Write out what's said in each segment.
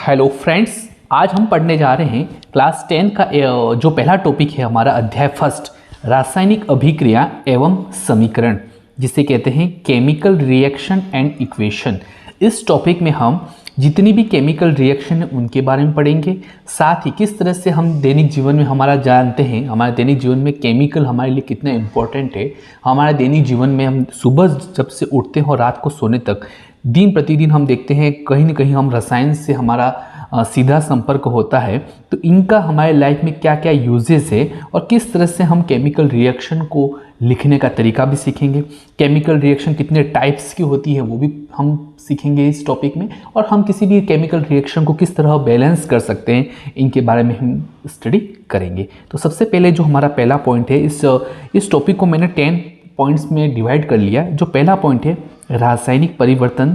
Hello friends, आज हम पढ़ने जा रहे हैं क्लास 10 का जो पहला टॉपिक है हमारा अध्याय फर्स्ट, रासायनिक अभिक्रिया एवं समीकरण, जिसे कहते हैं केमिकल रिएक्शन एंड इक्वेशन। इस टॉपिक में हम जितनी भी केमिकल रिएक्शन है उनके बारे में पढ़ेंगे, साथ ही किस तरह से हम दैनिक जीवन में हमारा जानते हैं हमारे दैनिक जीवन में केमिकल हमारे लिए कितना इम्पोर्टेंट है। हमारे दैनिक जीवन में हम सुबह जब से उठते हैं और रात को सोने तक दिन प्रतिदिन हम देखते हैं कहीं ना कहीं हम रसायन से हमारा सीधा संपर्क होता है। तो इनका हमारे लाइफ में क्या क्या यूजेस है और किस तरह से हम केमिकल रिएक्शन को लिखने का तरीका भी सीखेंगे। केमिकल रिएक्शन कितने टाइप्स की होती है वो भी हम सीखेंगे इस टॉपिक में, और हम किसी भी केमिकल रिएक्शन को किस तरह बैलेंस कर सकते हैं इनके बारे में हम स्टडी करेंगे। तो सबसे पहले जो हमारा पहला पॉइंट है, इस टॉपिक को मैंने 10 पॉइंट्स में डिवाइड कर लिया। जो पहला पॉइंट है रासायनिक परिवर्तन,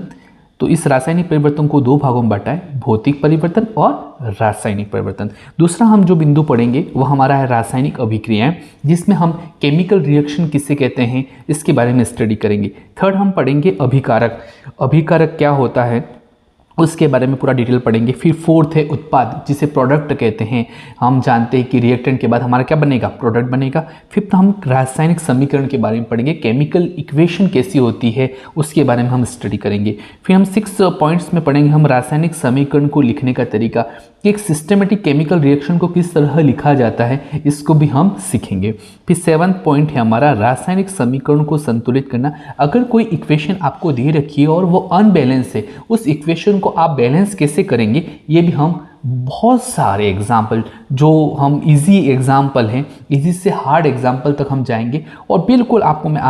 तो इस रासायनिक परिवर्तन को दो भागों में बांटा है, भौतिक परिवर्तन और रासायनिक परिवर्तन। दूसरा हम जो बिंदु पढ़ेंगे वो हमारा है रासायनिक अभिक्रियाएं, जिसमें हम केमिकल रिएक्शन किसे कहते हैं इसके बारे में स्टडी करेंगे। थर्ड हम पढ़ेंगे अभिकारक, अभिकारक क्या होता है उसके बारे में पूरा डिटेल पढ़ेंगे। फिर फोर्थ है उत्पाद, जिसे प्रोडक्ट कहते हैं। हम जानते हैं कि रिएक्टेंट के बाद हमारा क्या बनेगा, प्रोडक्ट बनेगा। फिफ्थ हम रासायनिक समीकरण के बारे में पढ़ेंगे, केमिकल इक्वेशन कैसी होती है उसके बारे में हम स्टडी करेंगे। फिर हम 6 पॉइंट्स में पढ़ेंगे हम रासायनिक समीकरण को लिखने का तरीका, कि एक सिस्टमेटिक केमिकल रिएक्शन को किस तरह लिखा जाता है इसको भी हम सीखेंगे। फिर 7th पॉइंट है हमारा रासायनिक समीकरण को संतुलित करना। अगर कोई इक्वेशन आपको दे रखी है और वो अनबैलेंस है, उस इक्वेशन को आप बैलेंस कैसे करेंगे ये भी हम बहुत सारे एग्जाम्पल, जो हम इजी एग्जाम्पल हैं, इजी से हार्ड एग्जाम्पल तक हम जाएंगे और बिल्कुल आपको मैं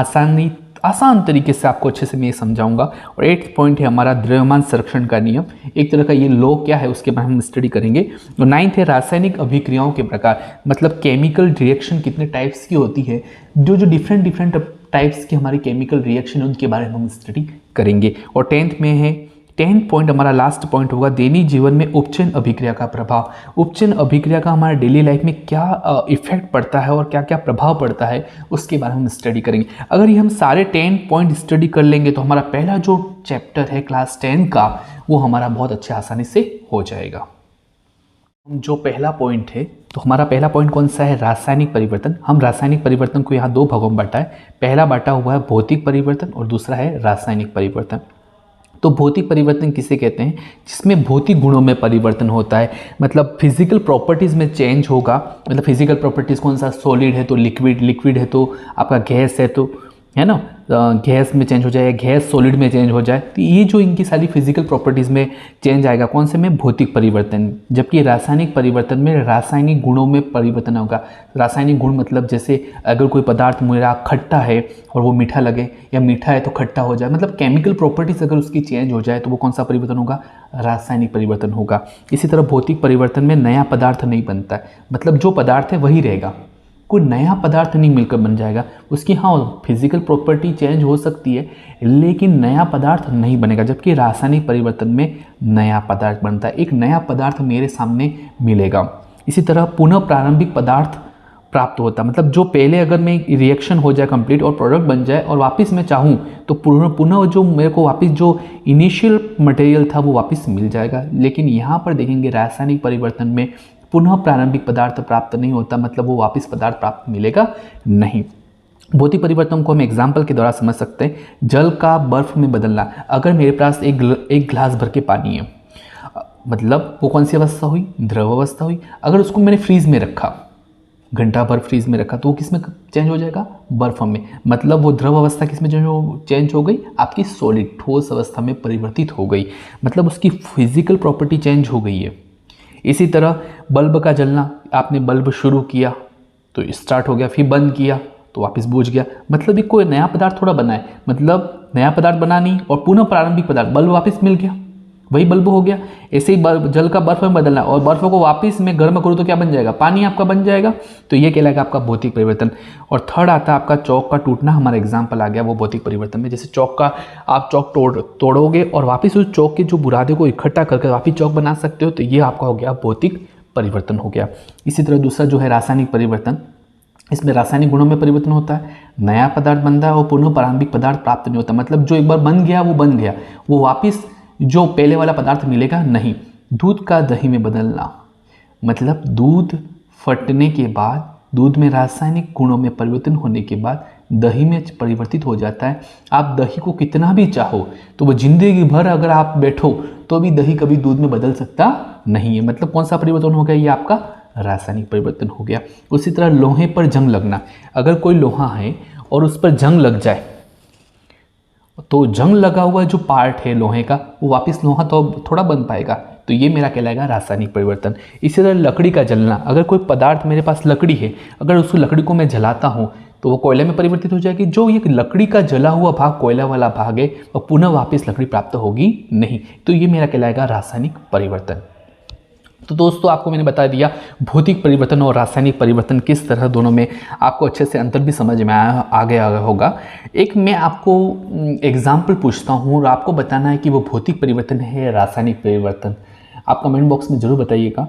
आसान तरीके से आपको अच्छे से मैं ये समझाऊंगा। और 8th पॉइंट है हमारा द्रव्यमान संरक्षण का नियम, एक तरह का ये लॉ क्या है उसके बारे में हम स्टडी करेंगे। और 9th है रासायनिक अभिक्रियाओं के प्रकार, मतलब केमिकल रिएक्शन कितने टाइप्स की होती है, जो डिफरेंट टाइप्स की हमारी केमिकल रिएक्शन उनके बारे में हम स्टडी करेंगे। और 10th में है 10th पॉइंट हमारा लास्ट पॉइंट होगा दैनिक जीवन में उपचयन अभिक्रिया का प्रभाव। उपचयन अभिक्रिया का हमारे डेली लाइफ में क्या इफेक्ट पड़ता है और क्या क्या प्रभाव पड़ता है उसके बारे में हम स्टडी करेंगे। अगर ये हम सारे 10 पॉइंट स्टडी कर लेंगे तो हमारा पहला जो चैप्टर है क्लास 10 का वो हमारा बहुत अच्छे आसानी से हो जाएगा। जो पहला पॉइंट है, तो हमारा पहला पॉइंट कौन सा है, रासायनिक परिवर्तन। हम रासायनिक परिवर्तन को यहाँ दो भागों में बांटा है, पहला बांटा हुआ है भौतिक परिवर्तन और दूसरा है रासायनिक परिवर्तन। तो भौतिक परिवर्तन किसे कहते हैं, जिसमें भौतिक गुणों में परिवर्तन होता है, मतलब फिजिकल प्रॉपर्टीज़ में चेंज होगा। मतलब फिजिकल प्रॉपर्टीज़ कौन सा, सॉलिड है तो लिक्विड, लिक्विड है तो आपका गैस है, तो है ना, गैस में चेंज हो जाए, गैस सॉलिड में चेंज हो जाए। तो ये जो इनकी सारी फिजिकल प्रॉपर्टीज़ में चेंज आएगा, कौन से में, भौतिक परिवर्तन। जबकि रासायनिक परिवर्तन में रासायनिक गुणों में परिवर्तन होगा। रासायनिक गुण मतलब जैसे अगर कोई पदार्थ मेरा खट्टा है और वो मीठा लगे, या मीठा है तो खट्टा हो जाए, मतलब केमिकल प्रॉपर्टीज़ अगर उसकी चेंज हो जाए तो वो कौन सा परिवर्तन होगा, रासायनिक परिवर्तन होगा। इसी तरह भौतिक परिवर्तन में नया पदार्थ नहीं बनता है, मतलब जो पदार्थ है वही रहेगा, कोई नया पदार्थ नहीं मिलकर बन जाएगा। उसकी हाँ फिजिकल प्रॉपर्टी चेंज हो सकती है लेकिन नया पदार्थ नहीं बनेगा। जबकि रासायनिक परिवर्तन में नया पदार्थ बनता है, एक नया पदार्थ मेरे सामने मिलेगा। इसी तरह पुनः प्रारंभिक पदार्थ प्राप्त होता है, मतलब जो पहले अगर मैं रिएक्शन हो जाए कंप्लीट और प्रोडक्ट बन जाए और वापस मैं चाहूँ तो पुनः जो मेरे को वापस जो इनिशियल मटेरियल था वो वापस मिल जाएगा। लेकिन यहाँ पर देखेंगे रासायनिक परिवर्तन में पुनः प्रारंभिक पदार्थ प्राप्त नहीं होता, मतलब वो वापस पदार्थ प्राप्त मिलेगा नहीं। भौतिक परिवर्तन को हम एग्जाम्पल के द्वारा समझ सकते हैं। जल का बर्फ में बदलना, अगर मेरे पास एक ग्लास भर के पानी है, मतलब वो कौन सी अवस्था हुई, द्रव अवस्था हुई। अगर उसको मैंने फ्रीज में रखा, घंटा भर फ्रीज में रखा, तो वो किस में चेंज हो जाएगा, बर्फ में। मतलब वो द्रव अवस्था किस में चेंज हो गई, आपकी सॉलिड ठोस अवस्था में परिवर्तित हो गई, मतलब उसकी फिजिकल प्रॉपर्टी चेंज हो गई है। इसी तरह बल्ब का जलना, आपने बल्ब शुरू किया तो स्टार्ट हो गया, फिर बंद किया तो वापस बुझ गया, मतलब ये कोई नया पदार्थ थोड़ा बना है, मतलब नया पदार्थ बना नहीं और पुनः प्रारंभिक पदार्थ, बल्ब वापस मिल गया, वही बल्ब हो गया। ऐसे ही जल का बर्फ में बदलना और बर्फ को वापस में गर्म करूँ तो क्या बन जाएगा, पानी आपका बन जाएगा। तो ये कहलाएगा आपका भौतिक परिवर्तन। और थर्ड आता है आपका चौक का टूटना, हमारा एग्जाम्पल आ गया वो भौतिक परिवर्तन में। जैसे चौक का आप चौक तोड़ोगे और वापस उस चौक के जो बुरादे को इकट्ठा करके वापस चौक बना सकते हो, तो ये आपका हो गया भौतिक परिवर्तन हो गया। इसी तरह दूसरा जो है रासायनिक परिवर्तन, इसमें रासायनिक गुणों में परिवर्तन होता है, नया पदार्थ बनता है और पुनः प्रारंभिक पदार्थ प्राप्त नहीं होता, मतलब जो एक बार बन गया वो बन गया, वो वापस जो पहले वाला पदार्थ मिलेगा नहीं। दूध का दही में बदलना मतलब दूध फटने के बाद, दूध में रासायनिक गुणों में परिवर्तन होने के बाद दही में परिवर्तित हो जाता है। आप दही को कितना भी चाहो तो वो जिंदगी भर अगर आप बैठो तो भी दही कभी दूध में बदल सकता नहीं है। मतलब कौन सा परिवर्तन हो गया? ये आपका रासायनिक परिवर्तन हो गया। उसी तरह लोहे पर जंग लगना, अगर कोई लोहा है और उस पर जंग लग जाए तो जंग लगा हुआ जो पार्ट है लोहे का वो वापस लोहा तो थोड़ा बन पाएगा, तो ये मेरा कहलाएगा रासायनिक परिवर्तन। इसी तरह लकड़ी का जलना, अगर कोई पदार्थ, मेरे पास लकड़ी है, अगर उस लकड़ी को मैं जलाता हूँ तो वो कोयले में परिवर्तित हो जाएगी। जो ये लकड़ी का जला हुआ भाग, कोयला वाला भाग है, वो पुनः वापस लकड़ी प्राप्त होगी नहीं, तो ये मेरा कहलाएगा रासायनिक परिवर्तन। तो दोस्तों आपको मैंने बता दिया भौतिक परिवर्तन और रासायनिक परिवर्तन किस तरह दोनों में आपको अच्छे से अंतर भी समझ में आ गया होगा। एक मैं आपको एग्जाम्पल पूछता हूँ और आपको बताना है कि वो भौतिक परिवर्तन है या रासायनिक परिवर्तन। आप कमेंट बॉक्स में ज़रूर बताइएगा।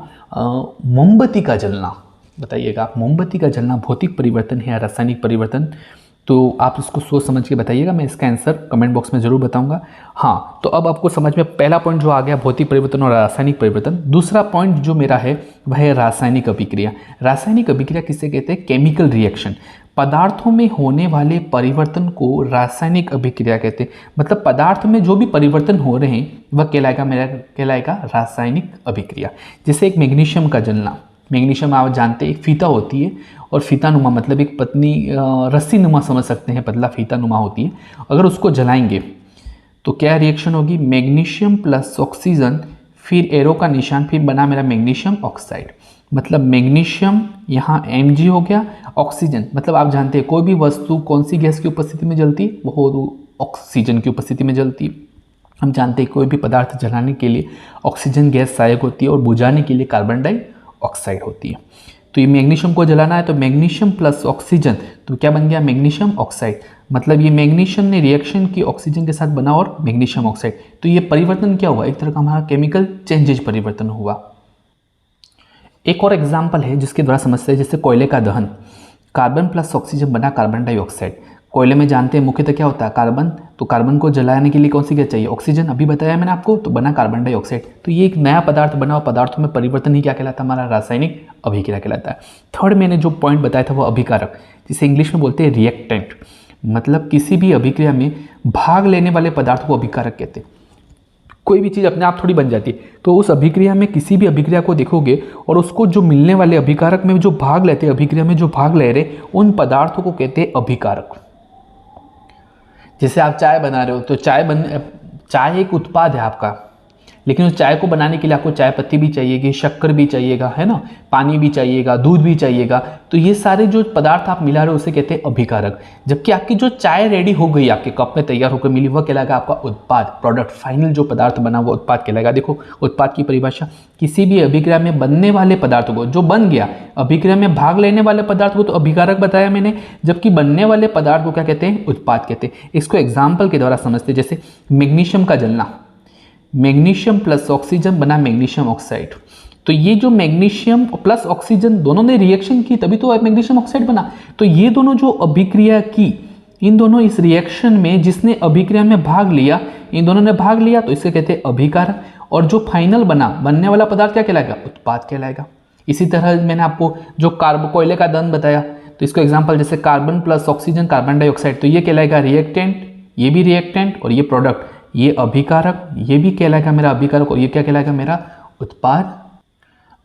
मोमबत्ती का जलना, बताइएगा मोमबत्ती का जलना भौतिक परिवर्तन है या रासायनिक परिवर्तन? तो आप इसको सोच समझ के बताइएगा, मैं इसका आंसर कमेंट बॉक्स में ज़रूर बताऊंगा। हाँ, तो अब आपको समझ में पहला पॉइंट जो आ गया भौतिक परिवर्तन और रासायनिक परिवर्तन। दूसरा पॉइंट जो मेरा है वह है रासायनिक अभिक्रिया। रासायनिक अभिक्रिया किसे कहते हैं? Chemical reaction. पदार्थों में होने वाले परिवर्तन को रासायनिक अभिक्रिया कहते हैं। मतलब पदार्थ में जो भी परिवर्तन हो रहे हैं वह कहलाएगा रासायनिक अभिक्रिया। जैसे एक मैग्नीशियम का जलना, मैग्नीशियम आप जानते हैं एक फीता होती है और फीता नुमा मतलब एक पतली रस्सी नुमा समझ सकते हैं, पतला फीता नुमा होती है। अगर उसको जलाएंगे तो क्या रिएक्शन होगी? मैग्नीशियम प्लस ऑक्सीजन, फिर एरो का निशान, फिर बना मेरा मैग्नीशियम ऑक्साइड। मतलब मैग्नीशियम यहाँ Mg हो गया, ऑक्सीजन मतलब आप जानते हैं कोई भी वस्तु कौन सी गैस की उपस्थिति में जलती है? वो ऑक्सीजन की उपस्थिति में जलती है। हम जानते हैं कोई भी पदार्थ जलाने के लिए ऑक्सीजन गैस सहायक होती है और बुझाने के लिए कार्बन डाइऑक्साइड होती है। तो ये मैग्नीशियम को जलाना है तो मैग्नीशियम प्लस ऑक्सीजन, तो क्या बन गया? Magnesium oxide. मतलब ये मैग्नीशियम ने रिएक्शन की ऑक्सीजन के साथ बना और मैग्नीशियम ऑक्साइड। तो ये परिवर्तन क्या हुआ? एक तरह का हमारा केमिकल चेंजेज परिवर्तन हुआ। एक और एग्जाम्पल है जिसके द्वारा समझते हैं, जैसे कोयले का दहन, कार्बन प्लस ऑक्सीजन बना कार्बन डाइऑक्साइड। कोयले में जानते हैं मुख्यतः क्या होता है? कार्बन, तो कार्बन को जलाने के लिए कौन सी गैस चाहिए? ऑक्सीजन, अभी बताया मैंने आपको, तो बना कार्बन डाइऑक्साइड। तो ये एक नया पदार्थ बना और पदार्थों में परिवर्तन ही क्या कहलाता है? हमारा रासायनिक अभिक्रिया कहलाता है। थर्ड मैंने जो पॉइंट बताया था वो अभिकारक, जिसे इंग्लिश में बोलते हैं रिएक्टेंट। मतलब किसी भी अभिक्रिया में भाग लेने वाले पदार्थ को अभिकारक कहते हैं। कोई भी चीज़ अपने आप थोड़ी बन जाती है, तो उस अभिक्रिया में किसी भी अभिक्रिया को देखोगे और उसको जो मिलने वाले अभिकारक में जो भाग लेते हैं, अभिक्रिया में जो भाग ले रहे, उन पदार्थों को कहते हैं अभिकारक। जैसे आप चाय बना रहे हो तो चाय एक उत्पाद है आपका, लेकिन उस चाय को बनाने के लिए आपको चाय पत्ती भी चाहिएगी, शक्कर भी चाहिएगा, है ना, पानी भी चाहिएगा, दूध भी चाहिएगा। तो ये सारे जो पदार्थ आप मिला रहे हो उसे कहते हैं अभिकारक। जबकि आपकी जो चाय रेडी हो गई, आपके कप में तैयार होकर मिली, वह कहलाएगा आपका उत्पाद, प्रोडक्ट, फाइनल जो पदार्थ बना वो उत्पाद कहलाएगा। देखो उत्पाद की परिभाषा, किसी भी अभिक्रिया में बनने वाले पदार्थ को, जो बन गया, अभिक्रिया में भाग लेने वाले पदार्थ को तो अभिकारक बताया मैंने, जबकि बनने वाले पदार्थ को क्या कहते हैं? उत्पाद कहते हैं। इसको एग्जाम्पल के द्वारा समझते हैं। जैसे मैग्नीशियम का जलना, मैग्नीशियम प्लस ऑक्सीजन बना मैग्नीशियम ऑक्साइड। तो ये जो मैग्नीशियम प्लस ऑक्सीजन दोनों ने रिएक्शन की तभी तो मैग्नीशियम ऑक्साइड बना। तो ये दोनों जो अभिक्रिया की, इन दोनों इस रिएक्शन में जिसने अभिक्रिया में भाग लिया, इन दोनों ने भाग लिया, तो इसे कहते हैं अभिकारक। और जो फाइनल बनने वाला पदार्थ क्या कहलाएगा? उत्पाद कहलाएगा। इसी तरह मैंने आपको जो कोयले का दहन बताया, तो इसको एग्जाम्पल जैसे carbon plus oxygen carbon dioxide, तो ये कहलाएगा रिएक्टेंट, ये भी रिएक्टेंट, और ये प्रोडक्ट, ये अभिकारक, ये भी कहलाएगा मेरा अभिकारक, और ये क्या कहलाएगा? मेरा उत्पाद।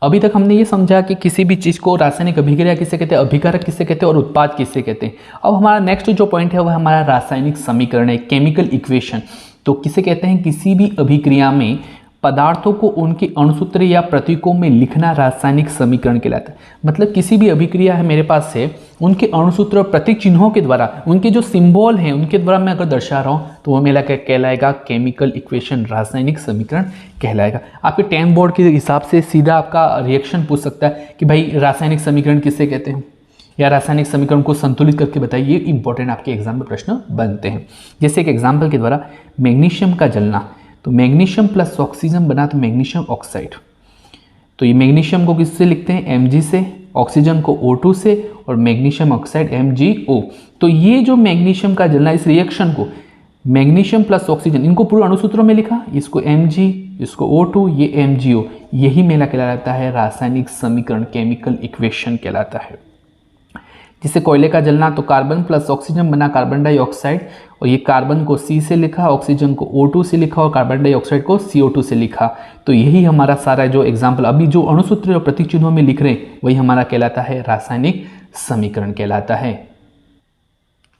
अभी तक हमने ये समझा कि किसी भी चीज़ को रासायनिक अभिक्रिया किसे कहते हैं, अभिकारक किसे कहते हैं और उत्पाद किसे कहते हैं। अब हमारा नेक्स्ट जो पॉइंट है वह हमारा रासायनिक समीकरण है, केमिकल इक्वेशन। तो किसे कहते हैं? किसी भी अभिक्रिया में पदार्थों को उनके अणुसूत्र या प्रतीकों में लिखना रासायनिक समीकरण कहलाता है। मतलब किसी भी अभिक्रिया है मेरे पास से, उनके अणुसूत्र और प्रतीक चिन्हों के द्वारा, उनके जो सिंबल हैं उनके द्वारा मैं अगर दर्शा रहा हूँ तो वो मेरा क्या कहलाएगा? केमिकल इक्वेशन, रासायनिक समीकरण कहलाएगा। आपके 10 बोर्ड के हिसाब से सीधा आपका रिएक्शन पूछ सकता है कि भाई रासायनिक समीकरण किसे कहते हैं, या रासायनिक समीकरण को संतुलित करके बताइए। ये इंपॉर्टेंट आपके एग्जाम में प्रश्न बनते हैं। जैसे एक एग्जाम्पल के द्वारा, मैग्नीशियम का जलना, तो मैग्नीशियम प्लस ऑक्सीजन बना तो मैग्नीशियम ऑक्साइड। तो ये मैग्नीशियम को किससे लिखते हैं? Mg से, ऑक्सीजन को O2 से, और मैग्नीशियम ऑक्साइड MgO। तो ये जो मैग्नीशियम का जलना, इस रिएक्शन को मैग्नीशियम प्लस ऑक्सीजन, इनको पूरे अणुसूत्रों में लिखा, इसको Mg इसको O2, ये MgO, यही मेरा कहलाता है रासायनिक समीकरण, केमिकल इक्वेशन कहलाता है। जिसे कोयले का जलना तो कार्बन प्लस ऑक्सीजन बना कार्बन डाइऑक्साइड, और ये कार्बन को C से लिखा, ऑक्सीजन को O2 से लिखा और कार्बन डाइऑक्साइड को CO2 से लिखा। तो यही हमारा सारा जो एग्जाम्पल अभी जो अणुसूत्र और प्रतीक चिन्हों में लिख रहे हैं वही हमारा कहलाता है रासायनिक समीकरण कहलाता है।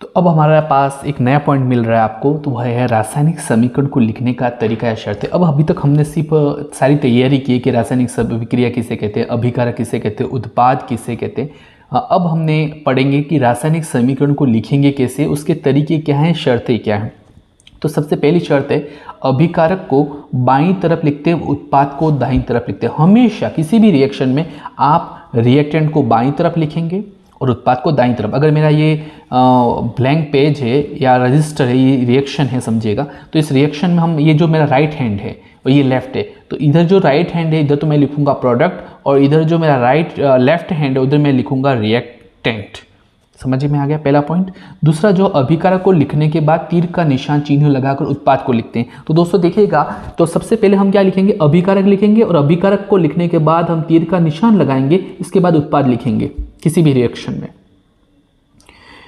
तो अब हमारे पास एक नया पॉइंट मिल रहा है आपको, तो वह है रासायनिक समीकरण को लिखने का तरीका या शर्तें। अब अभी तक हमने सिर्फ सारी तैयारी की कि रासायनिक अभिक्रिया किसे कहते हैं, अभिकारक किसे कहते हैं, उत्पाद किसे कहते हैं। अब हमने पढ़ेंगे कि रासायनिक समीकरण को लिखेंगे कैसे, उसके तरीके क्या हैं, शर्तें क्या हैं। तो सबसे पहली शर्त है अभिकारक को बाईं तरफ लिखते हैं, उत्पाद को दाईं तरफ लिखते हैं। हमेशा किसी भी रिएक्शन में आप रिएक्टेंट को बाईं तरफ लिखेंगे और उत्पाद को दाईं तरफ। अगर मेरा ये ब्लैंक पेज है या रजिस्टर है, ये रिएक्शन है समझिएगा, तो इस रिएक्शन में हम ये जो मेरा राइट हैंड है और ये लेफ्ट है, तो इधर जो राइट हैंड है इधर तो मैं लिखूंगा प्रोडक्ट, और इधर जो मेरा लेफ्ट हैंड है उधर मैं लिखूंगा रिएक्टेंट। समझ में आ गया पहला पॉइंट। दूसरा, जो अभिकारक को लिखने के बाद तीर का निशान चिन्ह लगाकर उत्पाद को लिखते हैं। तो दोस्तों देखिएगा, तो सबसे पहले हम क्या लिखेंगे, अभिकारक लिखेंगे, और अभिकारक को लिखने के बाद हम तीर का निशान लगाएंगे, इसके बाद उत्पाद लिखेंगे किसी भी रिएक्शन में।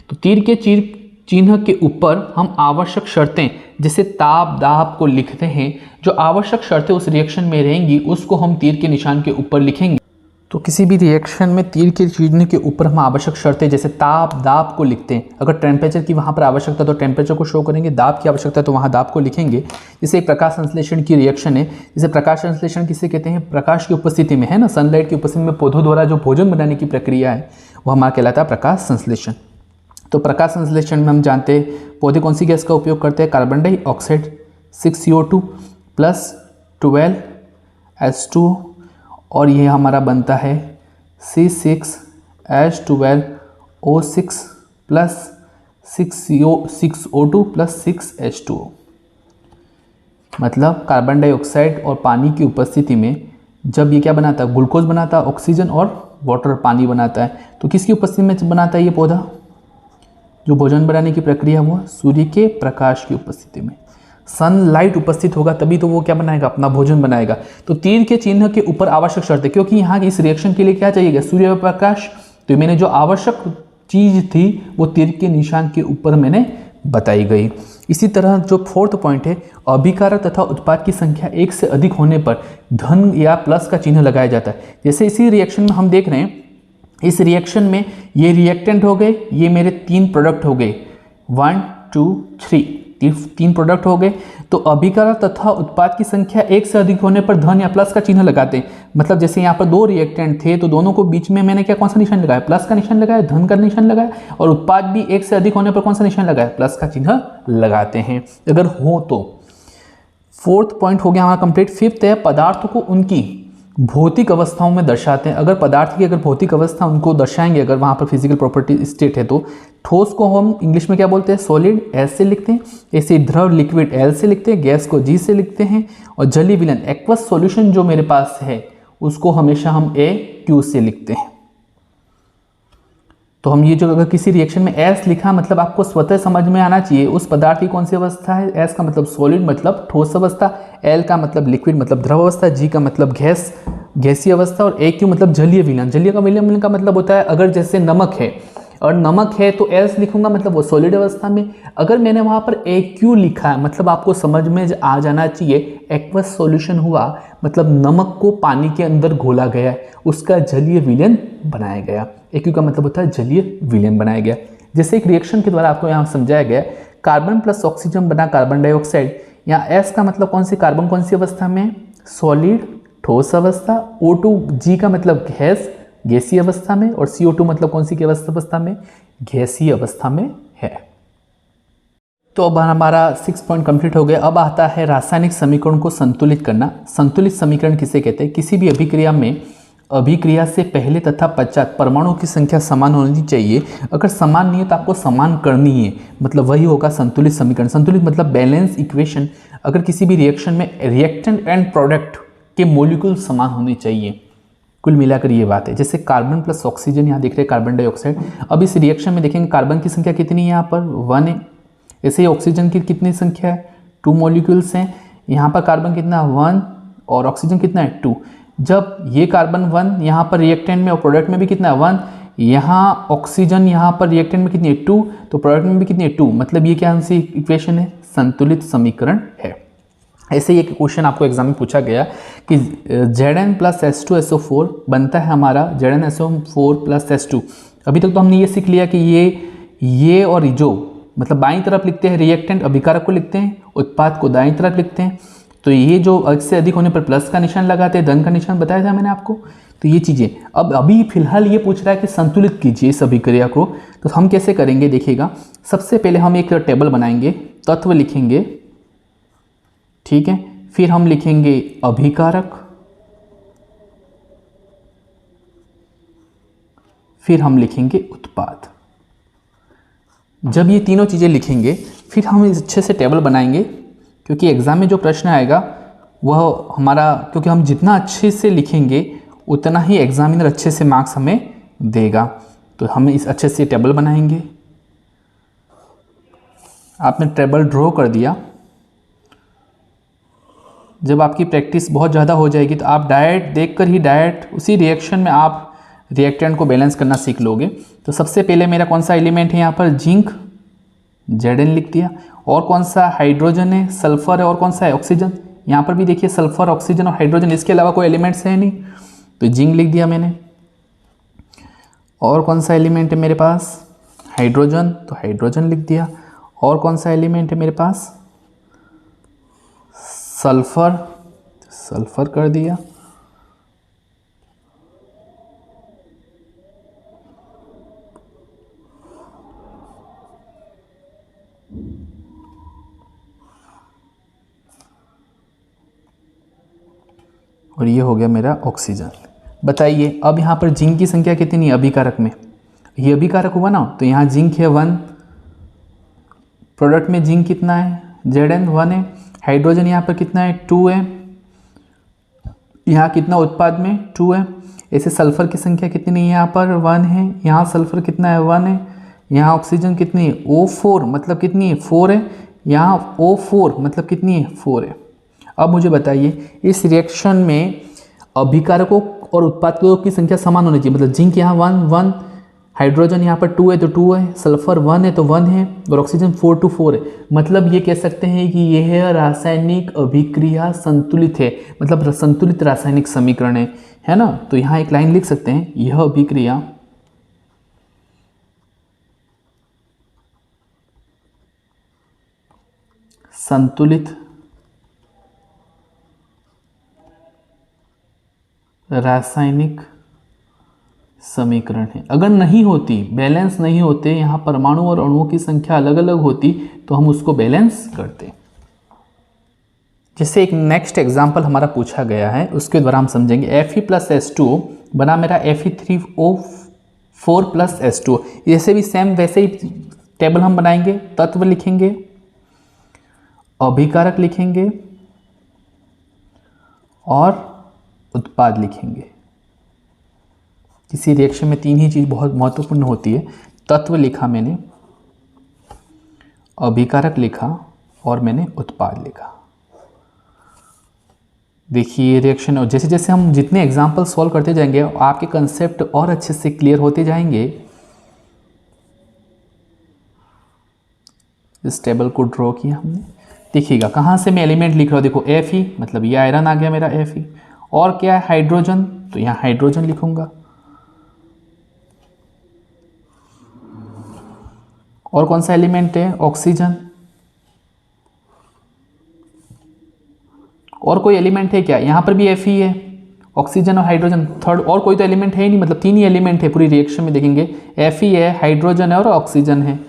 तो तीर के चिन्ह के ऊपर हम आवश्यक शर्तें जैसे ताप दाब को लिखते हैं। जो आवश्यक शर्तें उस रिएक्शन में रहेंगी उसको हम तीर के निशान के ऊपर लिखेंगे। तो किसी भी रिएक्शन में तीर के चिन्ह के ऊपर हम आवश्यक शर्तें जैसे ताप दाब को लिखते हैं। अगर टेम्परेचर की वहाँ पर आवश्यकता तो टेम्परेचर को शो करेंगे, दाब की आवश्यकता तो वहाँ दाब को लिखेंगे। जैसे एक प्रकाश संश्लेषण की रिएक्शन है, जैसे प्रकाश संश्लेषण किसे कहते हैं, प्रकाश की उपस्थिति में, है ना, सनलाइट की उपस्थिति में पौधों द्वारा जो भोजन बनाने की प्रक्रिया है वह हमारा कहलाता है प्रकाश संश्लेषण। तो प्रकाश संश्लेषण में हम जानते हैं पौधे कौन सी गैस का उपयोग करते हैं, carbon dioxide 6CO2 plus 12H2O, और ये हमारा बनता है C6H12O6 plus 6O2 plus 6H2O। मतलब कार्बन डाइऑक्साइड और पानी की उपस्थिति में जब ये क्या बनाता है, ग्लूकोज बनाता है, ऑक्सीजन और वाटर पानी बनाता है। तो किसकी उपस्थिति में बनाता है ये पौधा, जो भोजन बनाने की प्रक्रिया वो सूर्य के प्रकाश की उपस्थिति में, सनलाइट उपस्थित होगा तभी तो वो क्या बनाएगा, अपना भोजन बनाएगा। तो तीर के चिन्ह के ऊपर आवश्यक शर्त है, क्योंकि यहाँ इस रिएक्शन के लिए क्या चाहिएगा, सूर्य प्रकाश। तो मैंने जो आवश्यक चीज थी वो तीर के निशान के ऊपर मैंने बताई गई। इसी तरह जो फोर्थ पॉइंट है, अभिकारक तथा उत्पाद की संख्या एक से अधिक होने पर धन या प्लस का चिन्ह लगाया जाता है। जैसे इसी रिएक्शन में हम देख रहे हैं, इस रिएक्शन में ये रिएक्टेंट हो गए, ये मेरे 3 प्रोडक्ट हो गए, 1 2 3, 3 प्रोडक्ट हो गए। तो अभिकारक तथा उत्पाद की संख्या एक से अधिक होने पर धन या प्लस का चिन्ह लगाते हैं। मतलब जैसे यहाँ पर 2 रिएक्टेंट थे तो दोनों को बीच में मैंने क्या कौन सा निशान लगाया, प्लस का निशान लगाया, धन का निशान लगाया, और उत्पाद भी एक से अधिक होने पर कौन सा निशान लगाया, प्लस का चिन्ह लगाते हैं अगर हो तो। फोर्थ पॉइंट हो गया हमारा कंप्लीट। फिफ्थ है पदार्थ को उनकी भौतिक अवस्थाओं में दर्शाते हैं। अगर पदार्थ की अगर भौतिक अवस्था उनको दर्शाएंगे, अगर वहाँ पर फिजिकल प्रॉपर्टी स्टेट है, तो ठोस को हम इंग्लिश में क्या बोलते हैं, सॉलिड एस से लिखते हैं, ऐसे द्रव लिक्विड एल से लिखते हैं, गैस को जी से लिखते हैं, और जलीय विलयन एक्वस सॉल्यूशन जो मेरे पास है उसको हमेशा हम ए क्यू से लिखते हैं। तो हम ये जो अगर किसी रिएक्शन में एस लिखा मतलब आपको स्वतः समझ में आना चाहिए उस पदार्थ की कौन सी अवस्था है। एस का मतलब सॉलिड मतलब ठोस अवस्था, एल का मतलब लिक्विड मतलब द्रव अवस्था, जी का मतलब गैसीय अवस्था, और ए क्यू मतलब जलीय विलयन। जलीय का विलयन का मतलब होता है अगर जैसे नमक है और नमक है तो एस लिखूंगा मतलब वो सॉलिड अवस्था में। अगर मैंने वहाँ पर ए क्यू लिखा है मतलब आपको समझ में आ जाना चाहिए एक्वस सॉल्यूशन हुआ मतलब नमक को पानी के अंदर घोला गया है, उसका जलीय विलयन बनाया गया। ए क्यू का मतलब होता है जलीय विलयन बनाया गया। जैसे एक रिएक्शन के द्वारा आपको यहाँ समझाया गया, कार्बन प्लस ऑक्सीजन बना कार्बन डाइऑक्साइड। यहाँ एस का मतलब कौन सी, कार्बन कौन सी अवस्था में, सॉलिड ठोस अवस्था, O2 जी का मतलब गैस गैसीय अवस्था में, और CO2 मतलब कौन सी अवस्था में, गैसीय अवस्था में है। तो अब हमारा 6 पॉइंट कंप्लीट हो गया। अब आता है रासायनिक समीकरण को संतुलित करना। संतुलित समीकरण किसे कहते हैं, किसी भी अभिक्रिया में अभिक्रिया से पहले तथा पश्चात परमाणुओं की संख्या समान होनी चाहिए। अगर समान नहीं है तो आपको समान करनी है, मतलब वही होगा संतुलित समीकरण। संतुलित मतलब बैलेंस इक्वेशन। अगर किसी भी रिएक्शन में रिएक्टेंट एंड प्रोडक्ट के मॉलिक्यूल समान होने चाहिए, कुल मिलाकर ये बात है। जैसे कार्बन प्लस ऑक्सीजन, यहाँ देख रहे हैं कार्बन डाइऑक्साइड। अब इस रिएक्शन में देखेंगे कार्बन की संख्या कितनी है, यहाँ पर 1 है। ऐसे ही ऑक्सीजन की कितनी संख्या है, 2 मॉलिक्यूल्स हैं। यहाँ पर कार्बन कितना 1 और ऑक्सीजन कितना है 2। जब ये कार्बन 1 यहाँ पर रिएक्टेंट में और प्रोडक्ट में भी कितना है 1, यहाँ ऑक्सीजन यहाँ पर रिएक्टेंट में कितनी है 2, तो प्रोडक्ट में भी कितनी है 2, मतलब ये क्या आंसर इक्वेशन है, संतुलित समीकरण है। ऐसे ही एक क्वेश्चन आपको एग्जाम में पूछा गया कि Zn प्लस H2SO4 बनता है हमारा ZnSO4 प्लस H2। अभी तक तो हमने ये सीख लिया कि ये और जो मतलब बाईं तरफ लिखते हैं रिएक्टेंट अभिकारक को लिखते हैं, उत्पाद को दाईं तरफ लिखते हैं। तो ये जो अधिक से अधिक होने पर प्लस का निशान लगाते हैं, धन का निशान बताया था मैंने आपको। तो ये चीज़ें अब अभी फिलहाल ये पूछ रहा है कि संतुलित कीजिए इस अभिक्रिया को। तो हम कैसे करेंगे देखिएगा। सबसे पहले हम एक टेबल बनाएंगे, तत्व लिखेंगे, ठीक है, फिर हम लिखेंगे अभिकारक, फिर हम लिखेंगे उत्पाद। जब ये तीनों चीज़ें लिखेंगे फिर हम अच्छे से टेबल बनाएंगे, क्योंकि एग्ज़ाम में जो प्रश्न आएगा वह हमारा, क्योंकि हम जितना अच्छे से लिखेंगे उतना ही एग्जामिनर अच्छे से मार्क्स हमें देगा। तो हम इस अच्छे से टेबल बनाएंगे। आपने टेबल ड्रॉ कर दिया। जब आपकी प्रैक्टिस बहुत ज़्यादा हो जाएगी तो आप डायरेक्ट देखकर ही डायरेक्ट उसी रिएक्शन में आप रिएक्टेंट को बैलेंस करना सीख लोगे। तो सबसे पहले मेरा कौन सा एलिमेंट है यहाँ पर, जिंक, Zn लिख दिया। और कौन सा हाइड्रोजन है, सल्फर है, और कौन सा है ऑक्सीजन। यहाँ पर भी देखिए सल्फर, ऑक्सीजन और हाइड्रोजन, इसके अलावा कोई एलिमेंट्स है नहीं, तो जिंक लिख दिया मैंने। और कौन सा एलिमेंट है मेरे पास, हाइड्रोजन, तो हाइड्रोजन लिख दिया। और कौन सा एलिमेंट है मेरे पास, सल्फर, सल्फर कर दिया। और ये हो गया मेरा ऑक्सीजन। बताइए अब यहाँ पर जिंक की संख्या कितनी है अभिकारक में, ये अभिकारक हुआ ना, तो यहाँ जिंक है 1, प्रोडक्ट में जिंक कितना है, Zn 1 है। हाइड्रोजन यहाँ पर कितना है 2 है, यहाँ कितना उत्पाद में 2 है। ऐसे सल्फर की संख्या कितनी है, यहाँ पर 1 है, यहाँ सल्फर कितना है 1 है, यहाँ ऑक्सीजन कितनी है O4 मतलब कितनी है 4 है, यहाँ O4 मतलब कितनी है 4 है। अब मुझे बताइए इस रिएक्शन में अभिकारकों और उत्पादकों की संख्या समान होनी चाहिए, मतलब जिंक यहाँ 1, हाइड्रोजन यहाँ पर 2 है तो 2 है, सल्फर 1 है तो 1 है, और ऑक्सीजन 4 to 4 है। मतलब ये कह सकते हैं कि यह रासायनिक अभिक्रिया संतुलित है, मतलब संतुलित रासायनिक समीकरण है ना। तो यहाँ एक लाइन लिख सकते हैं, यह अभिक्रिया संतुलित रासायनिक समीकरण है। अगर नहीं होती, बैलेंस नहीं होते, यहाँ परमाणु और अणुओं की संख्या अलग अलग होती, तो हम उसको बैलेंस करते। जैसे एक नेक्स्ट एग्जाम्पल हमारा पूछा गया है, उसके द्वारा हम समझेंगे। Fe प्लस H2O बना मेरा Fe3O4 प्लस H2O। जैसे भी सेम वैसे ही टेबल हम बनाएंगे, तत्व लिखेंगे, अभिकारक लिखेंगे और उत्पाद लिखेंगे। किसी रिएक्शन में तीन ही चीज़ बहुत महत्वपूर्ण होती है। तत्व लिखा मैंने, अभिकारक लिखा और मैंने उत्पाद लिखा। देखिए रिएक्शन, और जैसे जैसे हम जितने एग्जाम्पल सॉल्व करते जाएंगे आपके कंसेप्ट और अच्छे से क्लियर होते जाएंगे। इस टेबल को ड्रॉ किया हमने। देखिएगा कहाँ से मैं एलिमेंट लिख रहा हूँ, देखो Fe मतलब ये आयरन आ गया मेरा Fe। और क्या है हाइड्रोजन, तो यहाँ हाइड्रोजन लिखूंगा। और कौन सा एलिमेंट है, ऑक्सीजन। और कोई एलिमेंट है क्या, यहाँ पर भी Fe है, ऑक्सीजन और हाइड्रोजन। थर्ड और कोई तो एलिमेंट है ही नहीं, मतलब तीन ही एलिमेंट है पूरी रिएक्शन में। देखेंगे Fe है, हाइड्रोजन है और ऑक्सीजन है।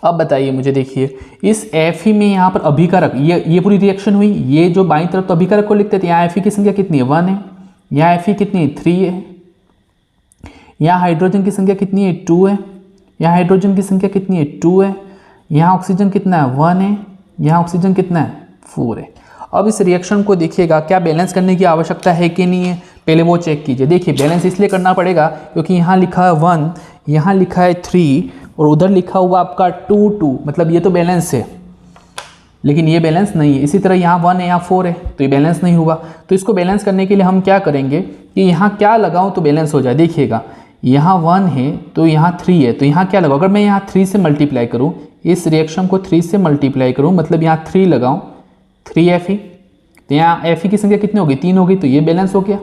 अब बताइए मुझे, देखिए इस Fe में यहाँ पर अभिकारक, ये पूरी रिएक्शन हुई, ये जो बाईं तरफ तो अभिकारक को लिखते थे, यहाँ Fe की संख्या कितनी है 1 है, यहाँ Fe कितनी है 3 है, यहाँ हाइड्रोजन की संख्या कितनी है 2 है, यहाँ हाइड्रोजन की संख्या कितनी है 2 है, यहाँ ऑक्सीजन कितना है 1 है, यहाँ ऑक्सीजन कितना है 4 है। अब इस रिएक्शन को देखिएगा, क्या बैलेंस करने की आवश्यकता है कि नहीं है, पहले वो चेक कीजिए। देखिए बैलेंस इसलिए करना पड़ेगा क्योंकि यहाँ लिखा है 1, यहाँ लिखा है 3 और उधर लिखा हुआ आपका 2, 2, मतलब ये तो बैलेंस है। लेकिन ये बैलेंस नहीं है। इसी तरह यहाँ 1 है, यहाँ 4 है, तो ये बैलेंस नहीं हुआ। तो इसको बैलेंस करने के लिए हम क्या करेंगे कि यहाँ क्या लगाऊँ तो बैलेंस हो जाए। देखिएगा यहाँ 1 है तो यहाँ 3 है, तो यहाँ क्या लगाऊँ, अगर मैं यहाँ 3 से मल्टीप्लाई करूँ, इस रिएक्शन को 3 से मल्टीप्लाई करूँ, मतलब यहाँ 3 लगाऊँ, 3Fe, तो यहाँ Fe की संख्या कितनी होगी, 3 होगी, तो ये बैलेंस हो गया।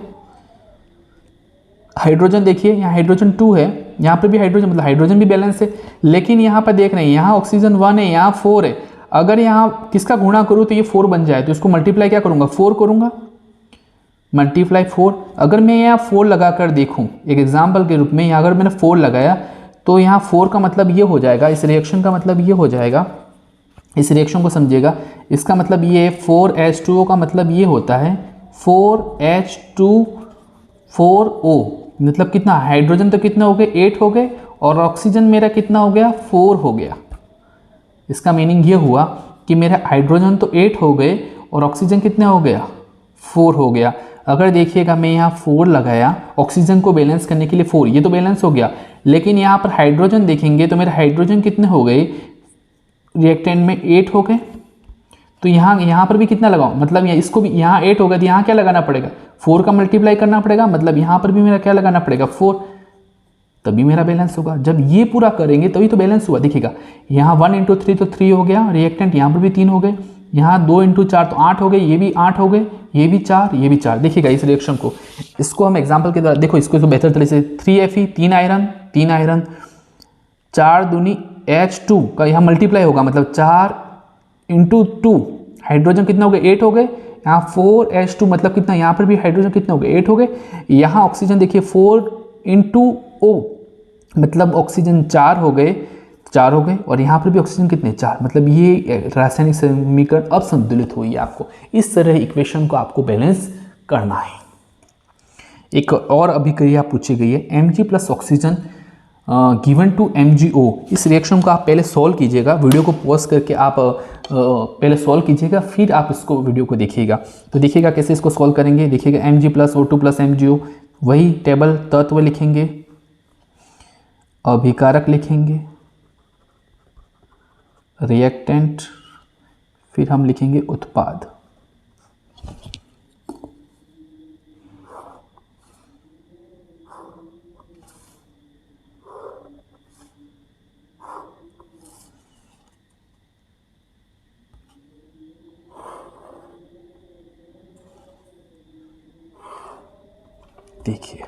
हाइड्रोजन देखिए, यहाँ हाइड्रोजन 2 है, यहाँ पर भी हाइड्रोजन, मतलब हाइड्रोजन भी बैलेंस है। लेकिन यहाँ पर देख रहे हैं यहाँ ऑक्सीजन 1 है, यहाँ 4 है। अगर यहाँ किसका गुणा करूँ तो ये 4 बन जाए, तो इसको मल्टीप्लाई क्या करूँगा, 4 करूँगा, मल्टीप्लाई 4। अगर मैं यहाँ 4 लगा कर देखूँ एक एग्जाम्पल के रूप में, यहाँ अगर मैंने 4 लगाया तो यहाँ 4 का मतलब ये हो जाएगा, इस रिएक्शन का मतलब ये हो जाएगा, इस रिएक्शन को समझिएगा, इसका मतलब ये 4H2O का मतलब ये होता है 4H2O, मतलब कितना, हाइड्रोजन तो कितना हो गए, 8 हो गए, और ऑक्सीजन मेरा कितना हो गया, 4 हो गया। इसका मीनिंग ये हुआ कि मेरा हाइड्रोजन तो 8 हो गए और ऑक्सीजन कितना हो गया, 4 हो गया। अगर देखिएगा मैं यहाँ 4 लगाया ऑक्सीजन को बैलेंस करने के लिए 4, ये तो बैलेंस हो गया। लेकिन यहाँ पर हाइड्रोजन देखेंगे तो मेरे हाइड्रोजन कितने हो गए, रिएक्टेंट में 8 हो गए, तो यहाँ पर भी कितना लगाऊं, मतलब इसको भी यहाँ 8 हो गया, तो यहाँ क्या लगाना पड़ेगा, 4 का मल्टीप्लाई करना पड़ेगा, मतलब यहाँ पर भी मेरा क्या लगाना पड़ेगा, 4, तभी मेरा बैलेंस होगा। जब ये पूरा करेंगे तभी तो बैलेंस हुआ। देखिएगा यहाँ 1 × 3 तो 3 हो गया, रिएक्टेंट यहाँ पर भी 3 हो गए, यहाँ 2 × 4 तो 8 हो गए, ये भी 8 हो गए, ये भी 4, ये भी 4। देखिएगा इस रिएक्शन को, इसको हम एग्जाम्पल के द्वारा देखो, इसको बेहतर तरह से 3Fe, 3 आयरन, 4 दूनी H2 का यहाँ मल्टीप्लाई होगा, मतलब 4 × 2, हाइड्रोजन कितना हो गए, 8 हो गए, यहाँ 4H2 मतलब कितना, यहाँ पर भी हाइड्रोजन कितने हो गए, 8 हो गए, यहाँ ऑक्सीजन देखिए 4 × O मतलब ऑक्सीजन 4 हो गए, और यहाँ पर भी ऑक्सीजन कितने, 4, मतलब ये रासायनिक समीकरण अब संतुलित हुई है। आपको इस तरह इक्वेशन को आपको बैलेंस करना है। एक और अभिक्रिया पूछी गई है, Mg + oxygen given to MgO। इस रिएक्शन को आप पहले सॉल्व कीजिएगा, वीडियो को पॉज करके आप पहले सॉल्व कीजिएगा, फिर आप इसको वीडियो को देखिएगा। तो देखिएगा कैसे इसको सॉल्व करेंगे। देखिएगा Mg + O2 + MgO, वही टेबल, तत्व लिखेंगे, अभिकारक लिखेंगे, रिएक्टेंट, फिर हम लिखेंगे उत्पाद। देखिए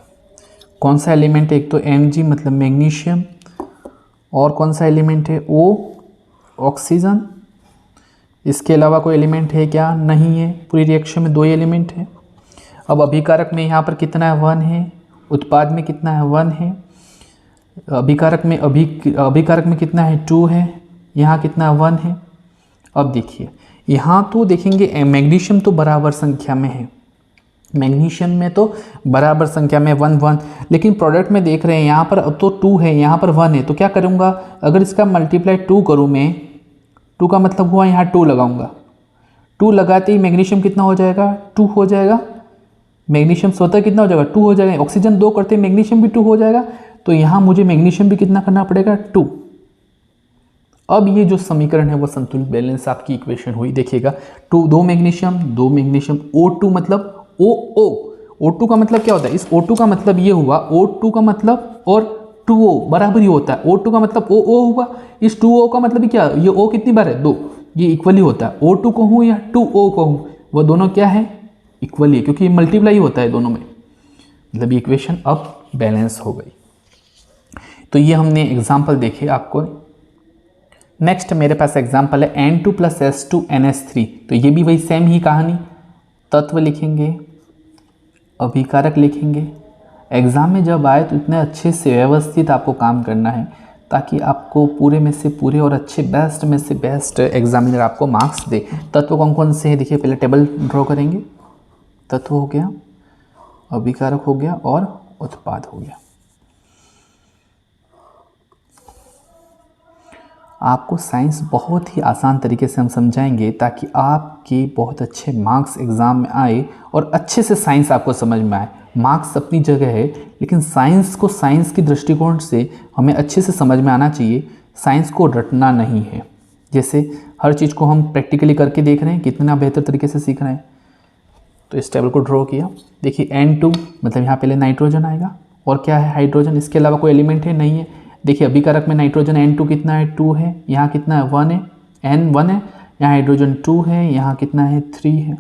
कौन सा एलिमेंट है, एक तो Mg मतलब मैग्नीशियम, और कौन सा एलिमेंट है O, ऑक्सीजन। इसके अलावा कोई एलिमेंट है क्या, नहीं है, पूरी रिएक्शन में 2 एलिमेंट है। अब अभिकारक में यहाँ पर कितना है, 1 है, उत्पाद में कितना है, 1 है, अभिकारक में कितना है, 2 है, यहाँ कितना 1 है। अब देखिए यहाँ तो देखेंगे मैग्नीशियम तो बराबर संख्या में है, मैग्नीशियम में तो बराबर संख्या में 1 1, लेकिन प्रोडक्ट में देख रहे हैं यहाँ पर अब तो 2 है, यहाँ पर 1 है, तो क्या करूँगा, अगर इसका मल्टीप्लाई 2 करूँ मैं, 2 का मतलब हुआ यहाँ 2 लगाऊंगा, 2 लगाते ही मैग्नीशियम कितना हो जाएगा, 2 हो जाएगा, मैग्नीशियम स्वतः कितना हो जाएगा, 2 हो जाएगा, ऑक्सीजन 2 करते ही मैग्नीशियम भी 2 हो जाएगा, तो यहाँ मुझे मैग्नीशियम भी कितना करना पड़ेगा, 2। अब ये जो समीकरण है वो संतुलित बैलेंस आपकी इक्वेशन हुई। देखिएगा 2 मैग्नीशियम, O2 मतलब O2 का मतलब क्या होता है, इस O2 का मतलब ये हुआ, O2 का मतलब और 2O बराबर ही होता है, O2 का मतलब OO हुआ, इस 2O का मतलब क्या, ये O कितनी बार है, 2, ये इक्वली होता है, O2 कहूँ या 2O कहूँ, वो दोनों क्या है, इक्वली है, क्योंकि ये मल्टीप्लाई होता है दोनों में, मतलब ये इक्वेशन अब बैलेंस हो गई। तो ये हमने एग्जाम्पल देखे आपको। नेक्स्ट मेरे पास एग्जाम्पल है N2 + S2 NH3, तो ये भी वही सेम ही कहानी, तत्व लिखेंगे, अभिकारक लिखेंगे। एग्ज़ाम में जब आए तो इतने अच्छे से व्यवस्थित आपको काम करना है ताकि आपको पूरे में से पूरे और अच्छे बेस्ट में से बेस्ट एग्जामिनर आपको मार्क्स दे। तत्व कौन कौन से हैं, देखिए पहले टेबल ड्रॉ करेंगे, तत्व हो गया, अभिकारक हो गया और उत्पाद हो गया। आपको साइंस बहुत ही आसान तरीके से हम समझाएंगे ताकि आपके बहुत अच्छे मार्क्स एग्ज़ाम में आए और अच्छे से साइंस आपको समझ में आए। मार्क्स अपनी जगह है, लेकिन साइंस को साइंस की दृष्टिकोण से हमें अच्छे से समझ में आना चाहिए, साइंस को रटना नहीं है। जैसे हर चीज़ को हम प्रैक्टिकली करके देख रहे हैं, कितना बेहतर तरीके से सीख रहे हैं। तो इस टेबल को ड्रॉ किया, देखिए N2 मतलब यहाँ पहले नाइट्रोजन आएगा और क्या है हाइड्रोजन, इसके अलावा कोई एलिमेंट है नहीं है। देखिए अभिकारक में नाइट्रोजन N2 कितना है 2 है, यहाँ कितना है 1 है, N1 है, यहाँ हाइड्रोजन 2 है, यहाँ कितना है 3 है।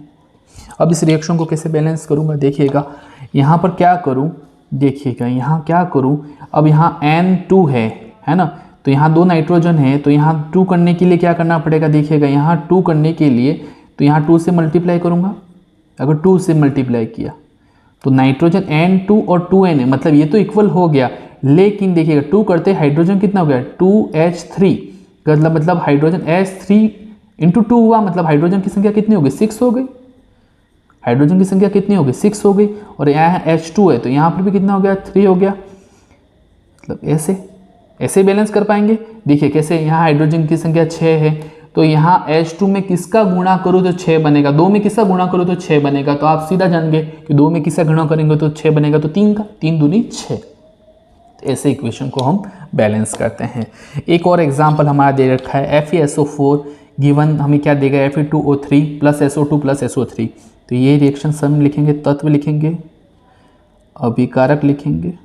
अब इस रिएक्शन को कैसे बैलेंस करूँगा, देखिएगा यहाँ पर क्या करूँ, देखिएगा यहाँ क्या करूँ, अब यहाँ N2 है ना, तो यहाँ 2 नाइट्रोजन है, तो यहाँ 2 करने के लिए क्या करना पड़ेगा, देखिएगा यहाँ 2 करने के लिए तो यहाँ 2 से मल्टीप्लाई करूँगा। अगर 2 से मल्टीप्लाई किया तो नाइट्रोजन N2 और 2N है, मतलब ये तो इक्वल हो गया, लेकिन देखिएगा 2 करते हाइड्रोजन कितना हो गया 2H3, मतलब हाइड्रोजन H3 इंटू 2 हुआ, मतलब हाइड्रोजन की संख्या कितनी हो गई 6 हो गई, हाइड्रोजन की संख्या कितनी हो गई 6 हो गई। और यहाँ H2 है तो यहाँ पर भी कितना हो गया 3 हो गया, मतलब ऐसे बैलेंस कर पाएंगे। देखिए कैसे, यहाँ हाइड्रोजन की संख्या 6 है तो यहाँ H2 में किसका गुणा करूँ तो 6 बनेगा, 2 में किसका गुणा करूँ तो 6 बनेगा, तो आप सीधा जान गए कि 2 में किसका गुणा करेंगे तो 6 बनेगा, तो 3 का 3 दूनी 6। ऐसे इक्वेशन को हम बैलेंस करते हैं। एक और एग्जाम्पल हमारा दे रखा है FeSO4 गिवन हमें क्या देगा Fe2O3 plus SO2 plus SO3। तो ये रिएक्शन सब लिखेंगे, तत्व लिखेंगे, अभिकारक लिखेंगे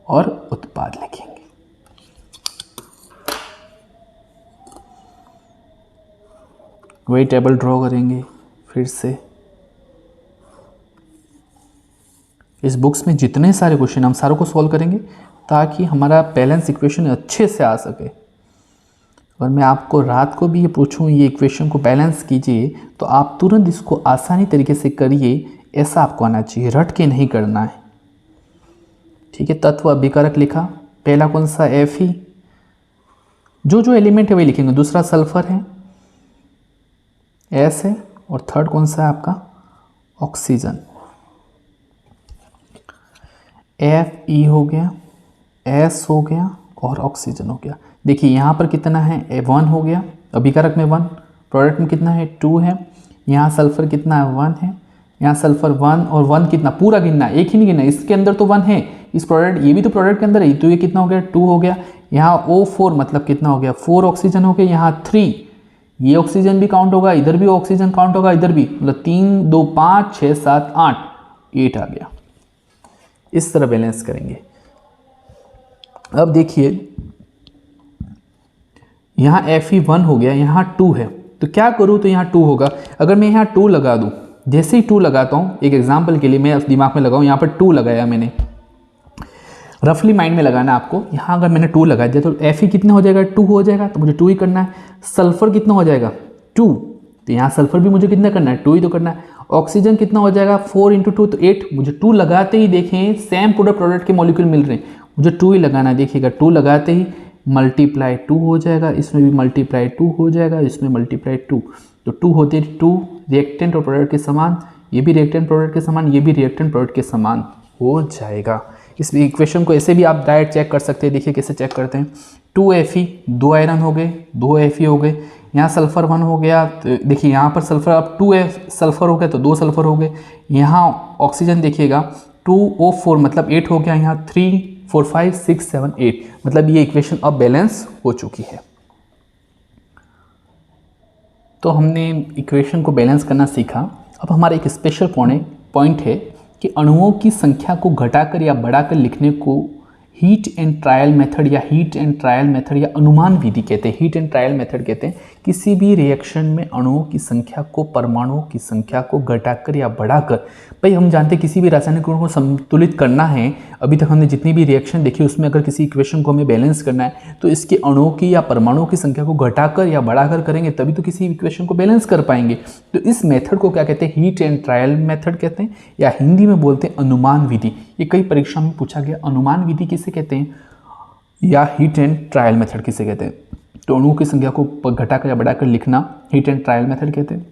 और उत्पाद लिखेंगे। वही टेबल ड्रॉ करेंगे फिर से। इस बुक्स में जितने सारे क्वेश्चन हम सारों को सॉल्व करेंगे ताकि हमारा बैलेंस इक्वेशन अच्छे से आ सके। और मैं आपको रात को भी ये पूछूं ये इक्वेशन को बैलेंस कीजिए तो आप तुरंत इसको आसानी तरीके से करिए, ऐसा आपको आना चाहिए, रट के नहीं करना है। ठीक है, तत्व अभिकारक लिखा, पहला कौन सा Fe, जो एलिमेंट है वही लिखेंगे, दूसरा सल्फर है S है, और थर्ड कौन सा है आपका ऑक्सीजन, Fe हो गया, S हो गया और ऑक्सीजन हो गया। देखिए यहाँ पर कितना है 1 हो गया, अभिकारक में 1, प्रोडक्ट में कितना है 2 है, यहाँ सल्फर कितना है 1 है, यहाँ सल्फर 1 और 1 कितना पूरा गिनना, एक ही नहीं गिनना, इसके अंदर तो 1 है, इस प्रोडक्ट ये भी तो प्रोडक्ट के अंदर है, तो ये कितना हो गया 2 हो गया। यहाँ O4 मतलब कितना हो गया 4 ऑक्सीजन हो गया, यहाँ 3, ये ऑक्सीजन भी काउंट होगा, इधर भी ऑक्सीजन काउंट होगा, इधर भी, मतलब 3 2 5 6 7 8 आ गया। इस तरह बैलेंस करेंगे। अब देखिए यहाँ Fe1 हो गया, यहाँ 2 है, तो क्या करूँ तो यहाँ 2 होगा। अगर मैं यहाँ 2 लगा दूँ, जैसे ही 2 लगाता हूँ, एक एग्जांपल के लिए मैं दिमाग में लगाऊँ, यहाँ पर 2 लगाया मैंने, रफली माइंड में लगाना आपको। यहाँ अगर मैंने 2 लगा दिया तो Fe कितना हो जाएगा 2 हो जाएगा, तो मुझे 2 ही करना है। सल्फर कितना हो जाएगा 2, तो यहाँ सल्फर भी मुझे कितना करना है 2 ही तो करना है। ऑक्सीजन कितना हो जाएगा 4 × 2 तो 8, मुझे 2 लगाते ही देखें सेम प्रोडक्ट के मॉलिक्यूल मिल रहे हैं, मुझे 2 ही लगाना है। देखिएगा 2 लगाते ही मल्टीप्लाई 2 हो जाएगा, इसमें भी मल्टीप्लाई 2 हो जाएगा, इसमें मल्टीप्लाई 2, तो 2 होते 2 रिएक्टेंट और प्रोडक्ट के समान, ये भी रिएक्टेंट प्रोडक्ट के समान, ये भी रिएक्टेंट प्रोडक्ट के समान हो जाएगा। इस इक्वेशन को ऐसे भी आप डायरेक्ट चेक कर सकते हैं। देखिए कैसे चेक करते हैं, 2 Fe 2 आयरन हो गए, 2 Fe हो गए, यहाँ सल्फर 1 हो गया, तो देखिए यहाँ पर सल्फर अब 2 सल्फर हो गया तो 2 सल्फर हो गए। यहाँ ऑक्सीजन देखिएगा 2O4 मतलब 8 हो गया, यहाँ 3 4 5 6 7 8, मतलब ये इक्वेशन अब बैलेंस हो चुकी है। तो हमने इक्वेशन को बैलेंस करना सीखा। अब हमारा एक स्पेशल पॉइंट है कि अणुओं की संख्या को घटाकर या बढ़ाकर लिखने को हीट एंड ट्रायल मेथड या अनुमान विधि कहते हैं। हीट एंड ट्रायल मेथड कहते हैं किसी भी रिएक्शन में अणुओं की संख्या को, परमाणुओं की संख्या को घटाकर या बढ़ाकर। भाई हम जानते हैं किसी भी रासायनिक गुण को संतुलित करना है, अभी तक हमने जितनी भी रिएक्शन देखी उसमें अगर किसी इक्वेशन को हमें बैलेंस करना है तो इसके अणुओं की या परमाणुओं की संख्या को घटाकर या बढ़ाकर करेंगे, तभी तो किसी इक्वेशन को बैलेंस कर पाएंगे। तो इस मेथड को क्या कहते हैं, हीट एंड ट्रायल मेथड कहते हैं, या हिंदी में बोलते हैं अनुमान विधि। ये कई परीक्षा में पूछा गया, अनुमान विधि किसे कहते हैं या हीट एंड ट्रायल मेथड किसे कहते हैं। तो अणुओं की संख्या को घटाकर या बढ़ाकर लिखना हीट एंड ट्रायल मेथड कहते हैं।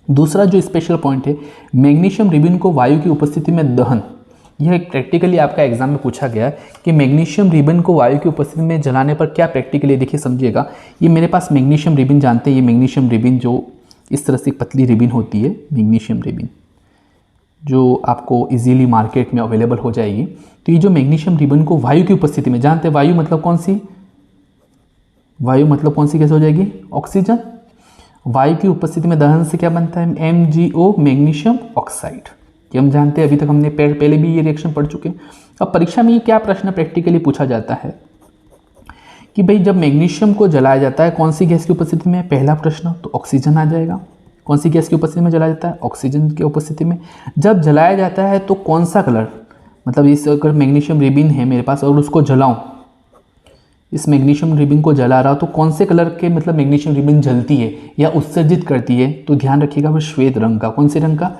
दूसरा जो स्पेशल पॉइंट है, मैग्नीशियम रिबिन को वायु की उपस्थिति में दहन। यह एक प्रैक्टिकली आपका एग्जाम में पूछा गया कि मैग्नीशियम रिबिन को वायु की उपस्थिति में जलाने पर क्या प्रैक्टिकली, देखिए समझिएगा। ये मेरे पास मैग्नीशियम रिबिन जानते हैं, ये मैग्नीशियम रिबिन जो इस तरह से पतली रिबिन होती है, मैग्नीशियम रिबिन जो आपको इजीली मार्केट में अवेलेबल हो जाएगी। तो ये जो मैग्नीशियम रिबन को वायु की उपस्थिति में, जानते हैं वायु मतलब कौन सी, वायु मतलब कौन सी कैसे हो जाएगी, ऑक्सीजन। वायु की उपस्थिति में दहन से क्या बनता है, MgO मैग्नीशियम ऑक्साइड। ये हम जानते हैं, अभी तक हमने पहले भी ये रिएक्शन पढ़ चुके हैं। अब परीक्षा में ये क्या प्रश्न प्रैक्टिकली पूछा जाता है कि भाई जब मैग्नीशियम को जलाया जाता है कौन सी गैस की उपस्थिति में, पहला प्रश्न तो ऑक्सीजन आ जाएगा। कौन सी गैस की उपस्थिति में जलाया जाता है, ऑक्सीजन की उपस्थिति में। जब जलाया जाता है तो कौन सा कलर, मतलब इस अगर मैग्नीशियम रिबिन है मेरे पास और उसको जलाऊं, इस मैग्नीशियम रिबिन को जला रहा तो कौन से कलर के मतलब मैग्नीशियम रिबिन जलती है या उत्सर्जित करती है, तो ध्यान रखिएगा वो श्वेत रंग का, कौन से रंग का,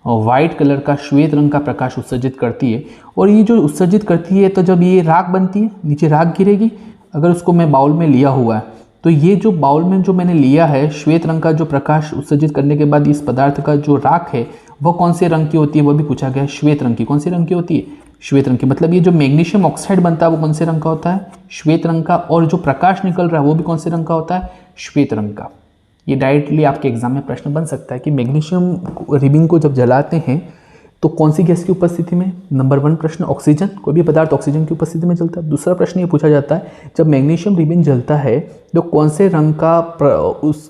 वाइट कलर का श्वेत रंग का प्रकाश उत्सर्जित करती है। और ये जो उत्सर्जित करती है तो जब ये राख बनती है, नीचे राख गिरेगी, अगर उसको मैं बाउल में लिया हुआ है तो ये जो बाउल में जो मैंने लिया है श्वेत रंग का जो प्रकाश उत्सर्जित करने के बाद इस पदार्थ का जो राख है वो कौन से रंग की होती है, वो भी पूछा गया है, श्वेत रंग की। कौन सी रंग की होती है, श्वेत रंग की। मतलब ये जो मैग्नीशियम ऑक्साइड बनता है वो कौन से रंग का होता है, श्वेत रंग का। और जो प्रकाश निकल रहा है वो भी कौन से रंग का होता है, श्वेत रंग का। ये डायरेक्टली आपके एग्जाम में प्रश्न बन सकता है कि मैग्नीशियम रिबिन को जब जलाते हैं तो कौन सी गैस की उपस्थिति में। नंबर 1 प्रश्न ऑक्सीजन, कोई भी पदार्थ ऑक्सीजन की उपस्थिति में जलता है। दूसरा प्रश्न ये पूछा जाता है जब मैग्नीशियम रिबिन जलता है तो कौन से रंग का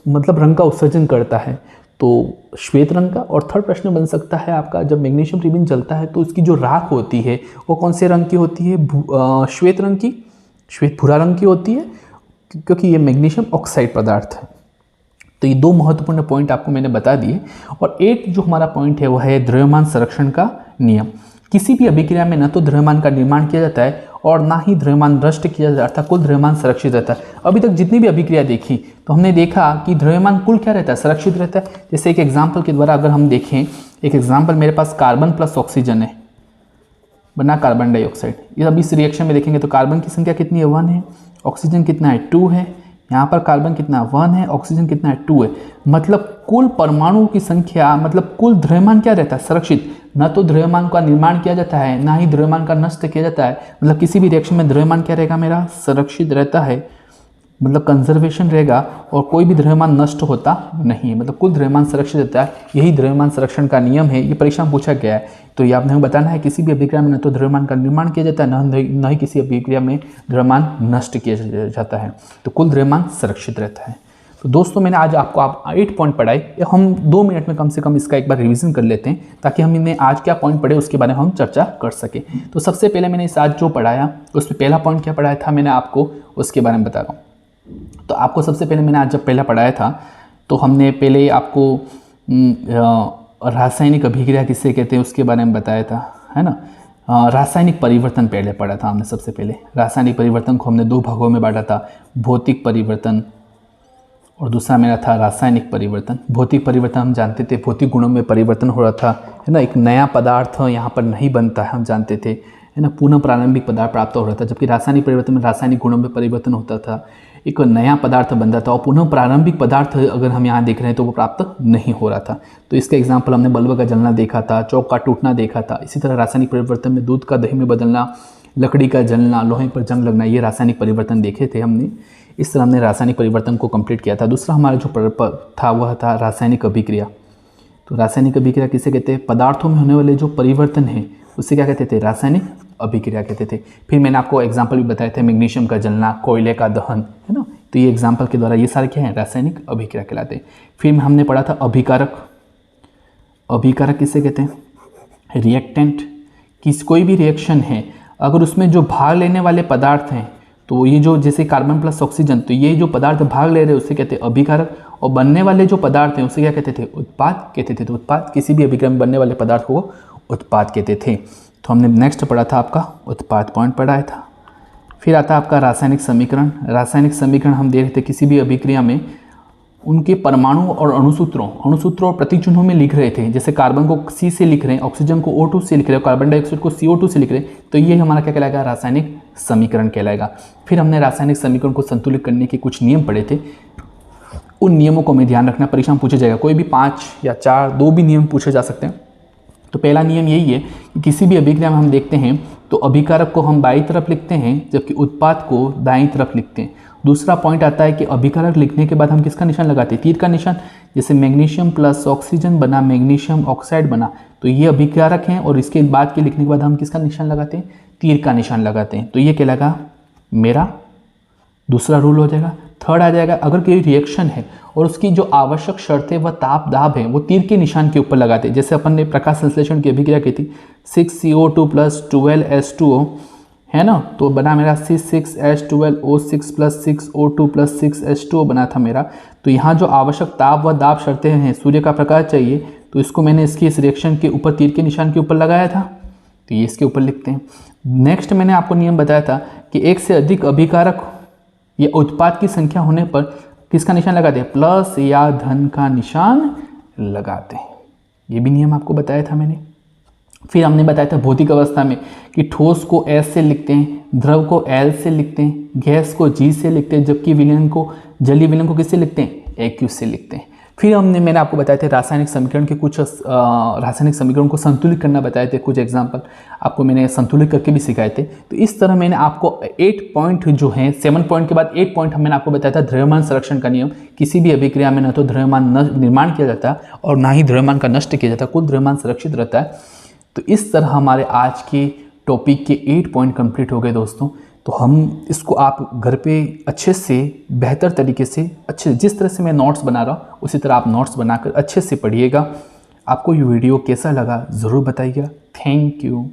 मतलब रंग का उत्सर्जन करता है, तो श्वेत रंग का। और थर्ड प्रश्न बन सकता है आपका जब मैग्नीशियम रिबिन जलता है तो उसकी जो राख होती है वो कौन से रंग की होती है, श्वेत रंग की, श्वेत भूरा रंग की होती है, क्योंकि ये मैग्नीशियम ऑक्साइड पदार्थ है। तो ये 2 महत्वपूर्ण पॉइंट आपको मैंने बता दिए। और एक जो हमारा पॉइंट है वो है द्रव्यमान संरक्षण का नियम। किसी भी अभिक्रिया में न तो द्रव्यमान का निर्माण किया जाता है और ना ही द्रव्यमान नष्ट किया जाता है, अर्थात कुल द्रव्यमान संरक्षित रहता है। अभी तक जितनी भी अभिक्रिया देखी तो हमने देखा कि द्रव्यमान कुल क्या रहता है, संरक्षित रहता है। जैसे एक एग्जाम्पल के द्वारा अगर हम देखें, एक एग्जाम्पल मेरे पास कार्बन प्लस ऑक्सीजन है, बना कार्बन डाइऑक्साइड। ये अब इस रिएक्शन में देखेंगे तो कार्बन की संख्या कितनी है, 1 है, ऑक्सीजन कितना है, 2 है, यहाँ पर कार्बन कितना 1 है, ऑक्सीजन कितना है 2 है। मतलब कुल परमाणुओं की संख्या, मतलब कुल द्रव्यमान क्या रहता है, संरक्षित। न तो द्रव्यमान का निर्माण किया जाता है ना ही द्रव्यमान का नष्ट किया जाता है। मतलब किसी भी रिएक्शन में द्रव्यमान क्या रहेगा मेरा, संरक्षित रहता है, मतलब कंजर्वेशन रहेगा और कोई भी द्रव्यमान नष्ट होता नहीं है। मतलब कुल द्रव्यमान संरक्षित रहता है, यही द्रव्यमान संरक्षण का नियम है। ये परीक्षा में पूछा गया है। तो ये आपने बताना है किसी भी अभिक्रिया में न तो द्रव्यमान का निर्माण किया जाता है न ही किसी अभिक्रिया में द्रव्यमान नष्ट किया जाता है। तो कुल द्रव्यमान संरक्षित रहता है। तो दोस्तों मैंने आज आपको 8 पॉइंट पढ़ाए, हम 2 मिनट में कम से कम इसका एक बार रिवीजन कर लेते हैं ताकि हम इन्हें आज क्या पॉइंट पढ़े उसके बारे में हम चर्चा कर सकें। तो सबसे पहले मैंने इस आज जो पढ़ाया उसमें पहला पॉइंट क्या पढ़ाया था मैंने आपको, उसके बारे में बता रहा हूँ। तो आपको सबसे पहले मैंने आज जब पहला पढ़ाया था तो हमने पहले आपको रासायनिक अभिक्रिया किससे कहते हैं उसके बारे में बताया था, है ना। रासायनिक परिवर्तन पहले पढ़ा था हमने। सबसे पहले रासायनिक परिवर्तन को हमने 2 भागों में बांटा था, भौतिक परिवर्तन और दूसरा मेरा था रासायनिक परिवर्तन। भौतिक परिवर्तन हम जानते थे भौतिक गुणों में परिवर्तन हो रहा था, है ना। एक नया पदार्थ यहाँ पर नहीं बनता है, हम जानते थे, है ना। पुनः प्रारंभिक पदार्थ प्राप्त हो रहा था। जबकि रासायनिक परिवर्तन में रासायनिक गुणों में परिवर्तन होता था, एक नया पदार्थ बनता था और पुनः प्रारंभिक पदार्थ अगर हम यहाँ देख रहे हैं तो वो प्राप्त नहीं हो रहा था। तो इसका एग्जाम्पल हमने बल्ब का जलना देखा था, चौक का टूटना देखा था। इसी तरह रासायनिक परिवर्तन में दूध का दही में बदलना, लकड़ी का जलना, लोहे पर जंग लगना, ये रासायनिक परिवर्तन देखे थे हमने। इस तरह हमने रासायनिक परिवर्तन को कंप्लीट किया था। दूसरा हमारा जो था वह था रासायनिक अभिक्रिया। तो रासायनिक अभिक्रिया किसे कहते हैं, पदार्थों में होने वाले जो परिवर्तन है उससे क्या कहते थे, रासायनिक अभिक्रिया कहते थे। फिर मैंने आपको एग्जाम्पल भी बताए थे, मैग्नीशियम का जलना, कोयले का दहन, है ना। तो ये एग्जाम्पल के द्वारा ये सारे क्या हैं, रासायनिक अभिक्रिया कहलाते हैं। फिर हमने पढ़ा था अभिकारक। अभिकारक किसे कहते हैं, रिएक्टेंट। कोई भी रिएक्शन है अगर उसमें जो भाग लेने वाले पदार्थ हैं, तो ये जो जैसे कार्बन प्लस ऑक्सीजन, तो ये जो पदार्थ भाग ले रहे हैं उससे कहते हैं अभिकारक। और बनने वाले जो पदार्थ हैं उसे क्या कहते थे, उत्पाद कहते थे। तो उत्पाद, किसी भी अभिक्रिया में बनने वाले पदार्थ को उत्पाद कहते थे। तो हमने नेक्स्ट पढ़ा था आपका उत्पाद पॉइंट पढ़ाया था। फिर आता है आपका रासायनिक समीकरण। रासायनिक समीकरण हम देख रहे थे किसी भी अभिक्रिया में उनके परमाणु और अणुसूत्रों और प्रतिचिन्हों में लिख रहे थे। जैसे कार्बन को C से लिख रहे हैं, ऑक्सीजन को O2 से लिख रहे हैं, कार्बन डाइऑक्साइड को CO2 से लिख रहे हैं, तो ये हमारा क्या कहलाएगा, रासायनिक समीकरण कहलाएगा। फिर हमने रासायनिक समीकरण को संतुलित करने के कुछ नियम पढ़े थे। उन नियमों को हमें ध्यान रखना, परीक्षा में पूछा जाएगा। कोई भी 5 या 4, 2 भी नियम पूछे जा सकते हैं। तो पहला नियम यही है कि किसी भी अभिक्रिया में हम देखते हैं तो अभिकारक को हम बाईं तरफ लिखते हैं जबकि उत्पाद को दाईं तरफ लिखते हैं। दूसरा पॉइंट आता है कि अभिकारक लिखने के बाद हम किसका निशान लगाते हैं, तीर का निशान। जैसे मैग्नीशियम प्लस ऑक्सीजन बना मैग्नीशियम ऑक्साइड बना, तो ये अभिकारक हैं और इसके बाद के लिखने के बाद हम किसका निशान लगाते हैं, तीर का निशान लगाते हैं। तो ये क्या लगा मेरा दूसरा रूल हो जाएगा। थर्ड आ जाएगा, अगर कोई रिएक्शन है और उसकी जो आवश्यक शर्त है वह ताप दाब है वो तीर के निशान के ऊपर लगाते हैं। जैसे अपन ने प्रकाश संश्लेषण की अभिक्रिया की थी 6CO2 + 12H2O है ना, तो बना मेरा C6H12O6 + 6O2 + 6H2O बना था मेरा। तो यहाँ जो आवश्यक ताप व दाब शर्तें हैं, सूर्य का प्रकाश चाहिए, तो इसको मैंने इसकी इस रिएक्शन के ऊपर तीर के निशान के ऊपर लगाया था, तो ये इसके ऊपर लिखते हैं। नेक्स्ट मैंने आपको नियम बताया था कि एक से अधिक अभिकारक या उत्पाद की संख्या होने पर किसका निशान लगाते हैं, प्लस या धन का निशान लगाते हैं। ये भी नियम आपको बताया था मैंने। फिर हमने बताया था भौतिक अवस्था में कि ठोस को S से लिखते हैं, द्रव को L से लिखते हैं, गैस को G से लिखते हैं, जबकि विलयन को जलीय विलयन को किससे लिखते हैं, AQ से लिखते हैं। फिर मैंने आपको बताए थे रासायनिक समीकरण के कुछ रासायनिक समीकरण को संतुलित करना बताए थे, कुछ एग्जाम्पल आपको मैंने संतुलित करके भी सिखाए थे। तो इस तरह मैंने आपको 8 पॉइंट जो हैं, 7 पॉइंट के बाद 8 पॉइंट मैंने आपको बताया था। द्रव्यमान संरक्षण का नियम, किसी भी अभिक्रिया में न तो द्रव्यमान निर्माण किया जाता और ना ही द्रव्यमान का नष्ट किया जाता, कुल द्रव्यमान सुरक्षित रहता है। तो इस तरह हमारे आज के टॉपिक के 8 पॉइंट कंप्लीट हो गए दोस्तों। तो हम इसको आप घर पे अच्छे से बेहतर तरीके से अच्छे जिस तरह से मैं नोट्स बना रहा हूँ उसी तरह आप नोट्स बनाकर अच्छे से पढ़िएगा। आपको ये वीडियो कैसा लगा ज़रूर बताइएगा। Thank you.